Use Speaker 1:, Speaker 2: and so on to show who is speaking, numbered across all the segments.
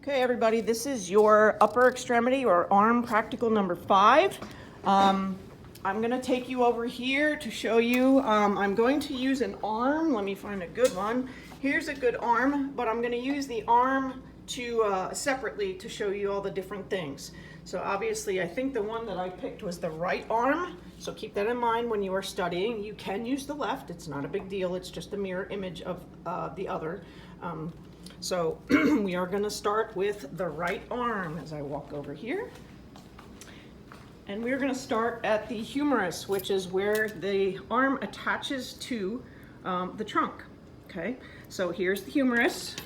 Speaker 1: Okay, everybody, this is your upper extremity or arm practical number 5. I'm going to take you over here to show you. I'm going to use an arm. Let me find a good one. Here's a good arm, but I'm going to use the arm to separately to show you all the different things. So obviously, I think the one that I picked was the right arm. So keep that in mind when you are studying. You can use the left. It's not a big deal. It's just a mirror image of the other. So we are going to start with the right arm as I walk over here. And we're going to start at the humerus, which is where the arm attaches to the trunk. Okay, so here's the humerus.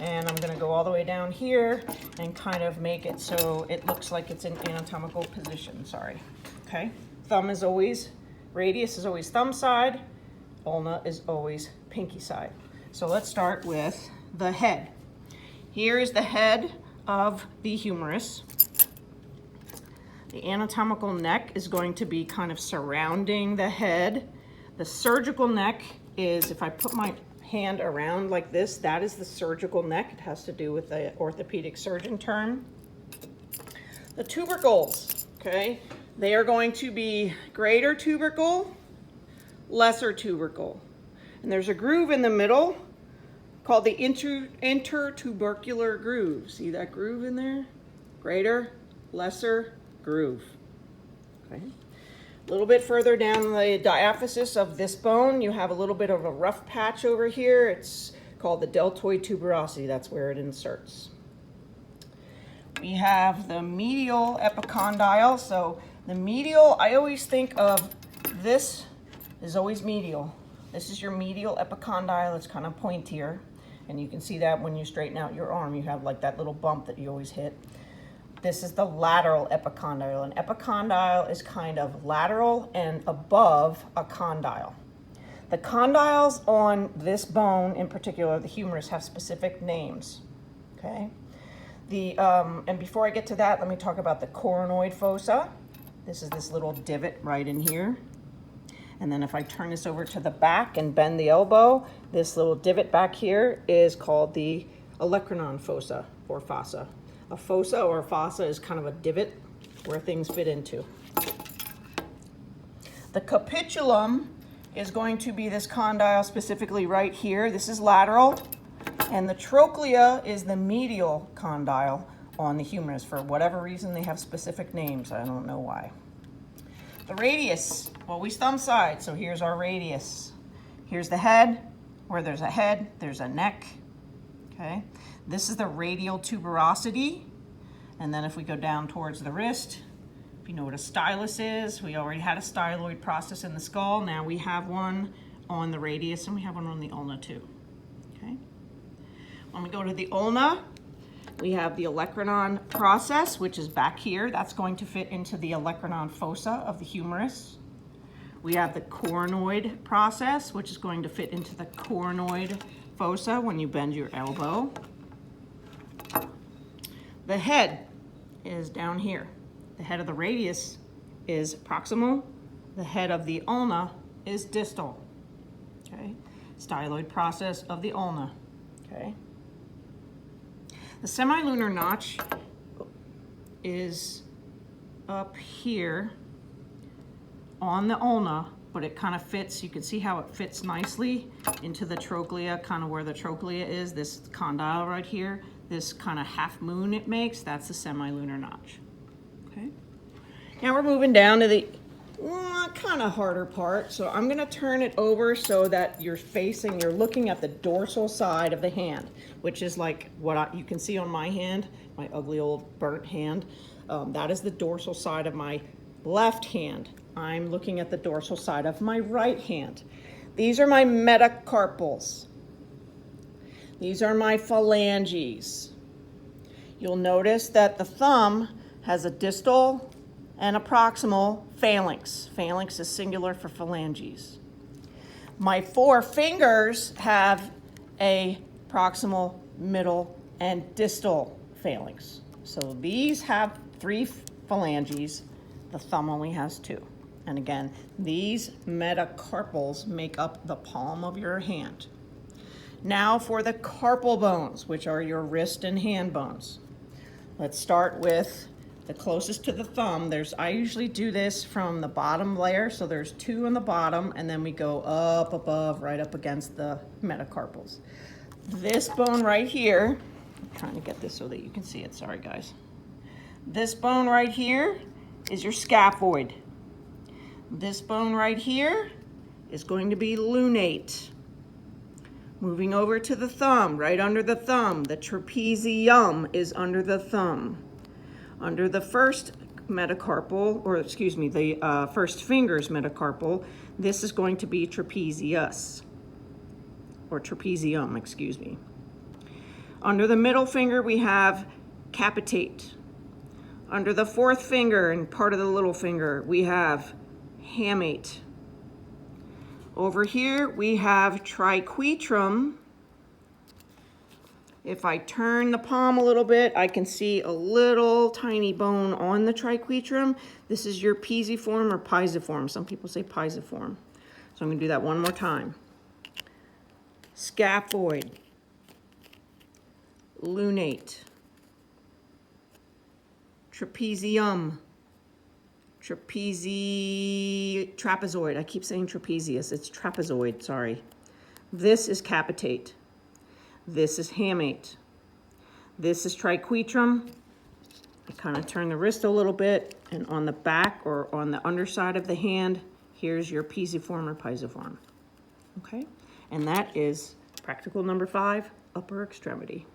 Speaker 1: And I'm going to go all the way down here and kind of make it so it looks like it's in anatomical position. Sorry. Okay, thumb is always, radius is always thumb side, ulna is always pinky side. So let's start with the head. Here is the head of the humerus. The anatomical neck is going to be kind of surrounding the head. The surgical neck is, if I put my hand around like this, that is the surgical neck. It has to do with the orthopedic surgeon term. The tubercles, okay, they are going to be greater tubercle, lesser tubercle. And there's a groove in the middle called the intertubercular groove. See that groove in there? Greater, lesser groove. Okay. A little bit further down the diaphysis of this bone, you have a little bit of a rough patch over here. It's called the deltoid tuberosity. That's where it inserts. We have the medial epicondyle. So the medial, I always think of this is always medial. This is your medial epicondyle. It's kind of pointier. And you can see that when you straighten out your arm, you have like that little bump that you always hit. This is the lateral epicondyle. An epicondyle is kind of lateral and above a condyle. The condyles on this bone in particular, the humerus, have specific names. Okay. And before I get to that, let me talk about the coronoid fossa. This is this little divot right in here. And then if I turn this over to the back and bend the elbow, this little divot back here is called the olecranon fossa or fossa. A fossa or a fossa is kind of a divot where things fit into. The capitulum is going to be this condyle specifically right here. This is lateral. And the trochlea is the medial condyle on the humerus. For whatever reason, they have specific names. I don't know why. The radius, always thumb side, so here's our radius. Here's the head. Where there's a head, there's a neck. Okay. This is the radial tuberosity. And then if we go down towards the wrist, if you know what a stylus is, we already had a styloid process in the skull. Now we have one on the radius and we have one on the ulna too. Okay. When we go to the ulna, we have the olecranon process, which is back here. That's going to fit into the olecranon fossa of the humerus. We have the coronoid process, which is going to fit into the coronoid fossa when you bend your elbow. The head is down here. The head of the radius is proximal. The head of the ulna is distal. Okay, styloid process of the ulna. Okay. The semilunar notch is up here on the ulna, but it kind of fits, you can see how it fits nicely into the trochlea, kind of where the trochlea is, this condyle right here, this kind of half moon it makes, that's the semilunar notch. Okay. Now we're moving down to the kind of harder part. So I'm going to turn it over so that you're looking at the dorsal side of the hand, which is like what you can see on my hand, my ugly old burnt hand. That is the dorsal side of my left hand. I'm looking at the dorsal side of my right hand. These are my metacarpals. These are my phalanges. You'll notice that the thumb has a distal and a proximal phalanx. Phalanx is singular for phalanges. My 4 fingers have a proximal, middle, and distal phalanx. So these have 3 phalanges. The thumb only has 2. And again, these metacarpals make up the palm of your hand. Now for the carpal bones, which are your wrist and hand bones. Let's start with the closest to the thumb. I usually do this from the bottom layer, so there's 2 on the bottom, and then we go up above, right up against the metacarpals. This bone right here, I'm trying to get this so that you can see it, sorry guys. This bone right here is your scaphoid. This bone right here is going to be lunate. Moving over to the thumb, right under the thumb, the trapezium is under the thumb. Under the first metacarpal, or excuse me, the first finger's metacarpal, this is going to be trapezius, or trapezium, excuse me. Under the middle finger, we have capitate. Under the fourth finger and part of the little finger, we have hamate. Over here, we have triquetrum. If I turn the palm a little bit, I can see a little tiny bone on the triquetrum. This is your pisiform or pisiform. Some people say pisiform. So I'm gonna do that one more time. Scaphoid, lunate, trapezium, trapezoid. I keep saying trapezius, it's trapezoid, sorry. This is capitate. This is hamate. This is triquetrum. I kind of turn the wrist a little bit, and on the back or on the underside of the hand, here's your pisiform or pisiform. Okay? And that is practical number 5, upper extremity.